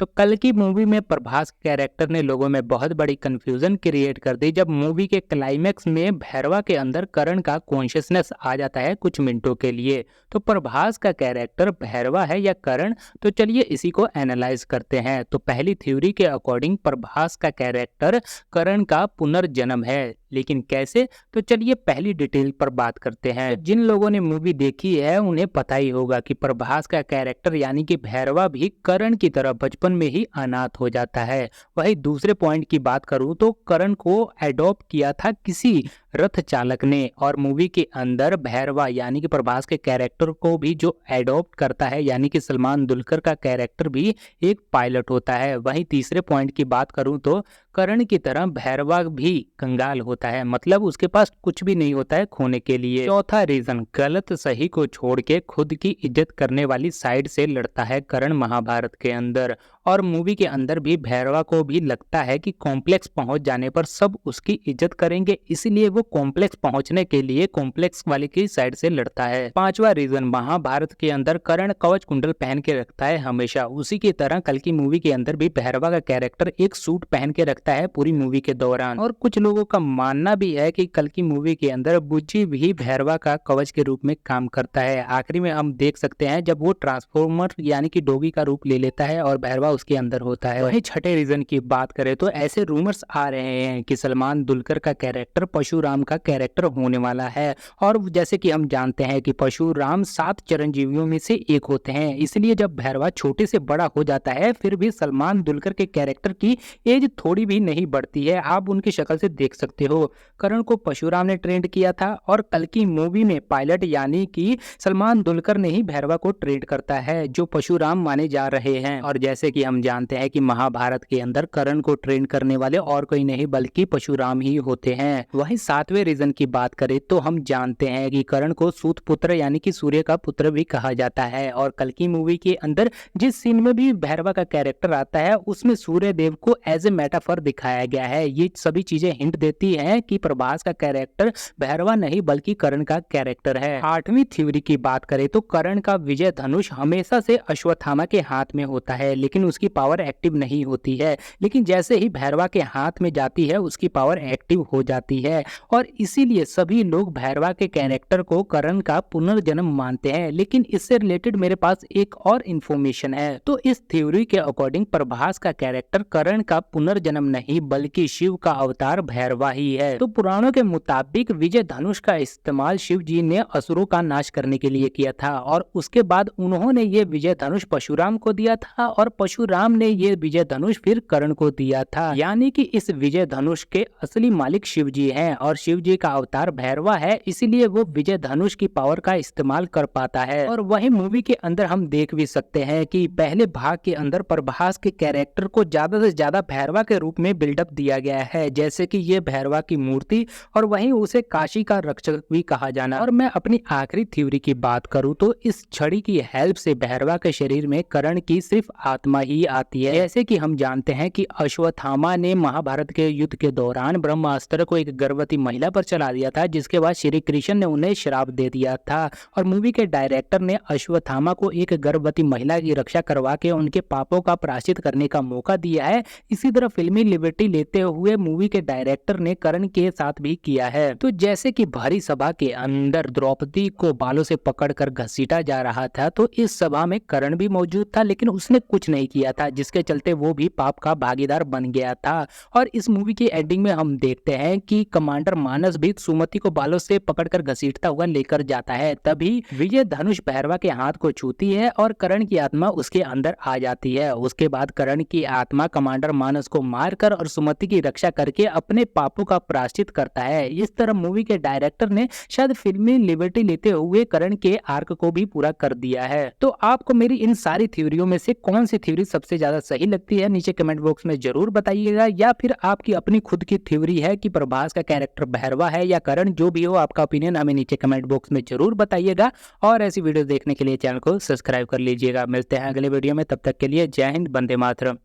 तो कल की मूवी में प्रभास कैरेक्टर ने लोगों में बहुत बड़ी कंफ्यूजन क्रिएट कर दी जब मूवी के क्लाइमेक्स में भैरवा के अंदर करण का कॉन्शियसनेस आ जाता है कुछ मिनटों के लिए। तो प्रभास का कैरेक्टर भैरवा है या करण? तो चलिए इसी को एनालाइज करते हैं। तो पहली थ्योरी के अकॉर्डिंग प्रभास का कैरेक्टर करण का पुनर्जन्म है, लेकिन कैसे? तो चलिए पहली डिटेल पर बात करते हैं। जिन लोगों ने मूवी देखी है उन्हें पता ही होगा कि प्रभास का कैरेक्टर यानी कि भैरवा भी करण की तरह बचपन में ही अनाथ हो जाता है। वही दूसरे पॉइंट की बात करूं तो करण को एडॉप्ट किया था किसी रथ चालक ने, और मूवी के अंदर भैरवा यानी कि प्रभास के कैरेक्टर को भी जो एडॉप्ट करता है यानी कि सलमान दुलकर का कैरेक्टर भी एक पायलट होता है। वहीं तीसरे पॉइंट की बात करूं तो करण की तरह भैरवा भी कंगाल होता है, मतलब उसके पास कुछ भी नहीं होता है खोने के लिए। चौथा रीजन, गलत सही को छोड़ के खुद की इज्जत करने वाली साइड से लड़ता है करण महाभारत के अंदर, और मूवी के अंदर भी भैरवा को भी लगता है कि कॉम्प्लेक्स पहुंच जाने पर सब उसकी इज्जत करेंगे, इसलिए वो कॉम्प्लेक्स पहुंचने के लिए कॉम्प्लेक्स वाले की साइड से लड़ता है। पांचवा रीजन, महाभारत के अंदर करण कवच कुंडल पहन के रखता है हमेशा, उसी की तरह कल की मूवी के अंदर भी भैरवा का कैरेक्टर एक सूट पहन के रखता है पूरी मूवी के दौरान। और कुछ लोगों का मानना भी है कि कल की मूवी के अंदर बुच्ची भी भैरवा का कवच के रूप में काम करता है। आखिरी में हम देख सकते हैं जब वो ट्रांसफॉर्मर यानी कि डॉगी का रूप ले लेता है और भैरवा उसके अंदर होता है। वहीं छठे रीजन की बात करें तो ऐसे रूमर्स आ रहे हैं कि सलमान दुलकर का कैरेक्टर परशुराम का कैरेक्टर होने वाला है, और जैसे कि हम जानते हैं कि परशुराम 7 चिरंजीवियों में से एक होते हैं, इसलिए जब भैरवा छोटे से बड़ा हो जाता है फिर भी सलमान दुलकर के कैरेक्टर की एज थोड़ी भी नहीं बढ़ती है। आप उनकी शक्ल से देख सकते हो करण को परशुराम ने ट्रेंड किया था, और कल की मूवी में पायलट यानी कि सलमान दुलकर ने ही भैरवा को ट्रेंड करता है जो परशुराम माने जा रहे हैं। और जैसे कि हम जानते हैं कि महाभारत के अंदर करण को ट्रेंड करने वाले और कोई नहीं बल्कि परशुराम ही होते हैं। वहीं सातवें रीजन की बात करें तो हम जानते हैं कि करण को सूत पुत्र यानी कि सूर्य का पुत्र भी कहा जाता है, और कल की मूवी के अंदर जिस सीन में भी भैरवा का कैरेक्टर आता है उसमें सूर्य देव को एज ए मेटाफर दिखाया गया है। ये सभी चीजें हिंट देती हैं कि प्रभास का कैरेक्टर भैरवा नहीं बल्कि करण का कैरेक्टर है। आठवीं थ्योरी की बात करें तो करण का विजय धनुष हमेशा से अश्वत्थामा के हाथ में होता है, लेकिन उसकी पावर एक्टिव नहीं होती है, लेकिन जैसे ही भैरवा के हाथ में जाती है उसकी पावर एक्टिव हो जाती है, और इसीलिए सभी लोग भैरवा के कैरेक्टर को करण का पुनर्जन्म मानते हैं। लेकिन इससे रिलेटेड मेरे पास एक और इंफॉर्मेशन है। तो इस थ्योरी के अकॉर्डिंग प्रभास का कैरेक्टर करण का पुनर्जन्म नहीं बल्कि शिव का अवतार भैरवा ही है। तो पुराणों के मुताबिक विजय धनुष का इस्तेमाल शिव जी ने असुरों का नाश करने के लिए किया था, और उसके बाद उन्होंने ये विजय धनुष परशुराम को दिया था, और परशुराम ने ये विजय धनुष फिर करण को दिया था। यानी कि इस विजय धनुष के असली मालिक शिव जी हैं, और शिव जी का अवतार भैरवा है, इसीलिए वो विजय धनुष की पावर का इस्तेमाल कर पाता है। और वही मूवी के अंदर हम देख भी सकते हैं कि पहले भाग के अंदर प्रभास के कैरेक्टर को ज्यादा से ज्यादा भैरवा के रूप में बिल्डअप दिया गया है, जैसे कि ये भैरवा की मूर्ति और वहीं उसे काशी का रक्षक भी कहा जाना। और मैं अपनी आखिरी थ्योरी की बात करूं तो इस छड़ी की हेल्प से भैरवा के शरीर में करण की सिर्फ आत्मा ही आती है। जैसे कि हम जानते हैं कि अश्वत्थामा ने महाभारत के युद्ध के दौरान ब्रह्मास्त्र को एक गर्भवती महिला पर चला दिया था, जिसके बाद श्री कृष्ण ने उन्हें श्राप दे दिया था, और मूवी के डायरेक्टर ने अश्वत्थामा को एक गर्भवती महिला की रक्षा करवा के उनके पापों का प्रायश्चित करने का मौका दिया है। इसी तरह फिल्मी लिबर्टी लेते हुए मूवी के डायरेक्टर ने करण के साथ भी किया है। तो जैसे कि भारी सभा के अंदर द्रौपदी को बालों से पकड़कर घसीटा जा रहा था, तो इस सभा में करण भी मौजूद था, लेकिन उसने कुछ नहीं किया था, जिसके चलते वो भी पाप का भागीदार बन गया था। और इस मूवी की एंडिंग में हम देखते हैं कि कमांडर मानस भी सुमति को बालों से पकड़कर घसीटता हुआ लेकर जाता है, तभी विजय धनुष भैरवा के हाथ को छूती है और करण की आत्मा उसके अंदर आ जाती है। उसके बाद करण की आत्मा कमांडर मानस को मारकर और सुमति की रक्षा करके अपने पापों का प्रायश्चित करता है। इस तरह मूवी के डायरेक्टर ने शायद फिल्मी लिबर्टी लेते हुए करण के आर्क को भी पूरा कर दिया है। तो आपको मेरी इन सारी थ्योरियों में से कौन सी थ्योरी सबसे ज्यादा सही लगती है नीचे कमेंट बॉक्स में जरूर बताइएगा, या फिर आपकी अपनी खुद की थ्योरी है कि प्रभास का कैरेक्टर भैरवा है या करण? जो भी हो आपका ओपिनियन हमें नीचे कमेंट बॉक्स में जरूर बताइएगा, और ऐसी वीडियो देखने के लिए चैनल को सब्सक्राइब कर लीजिएगा। मिलते हैं अगले वीडियो में, तब तक के लिए जय हिंद, वंदे मातरम।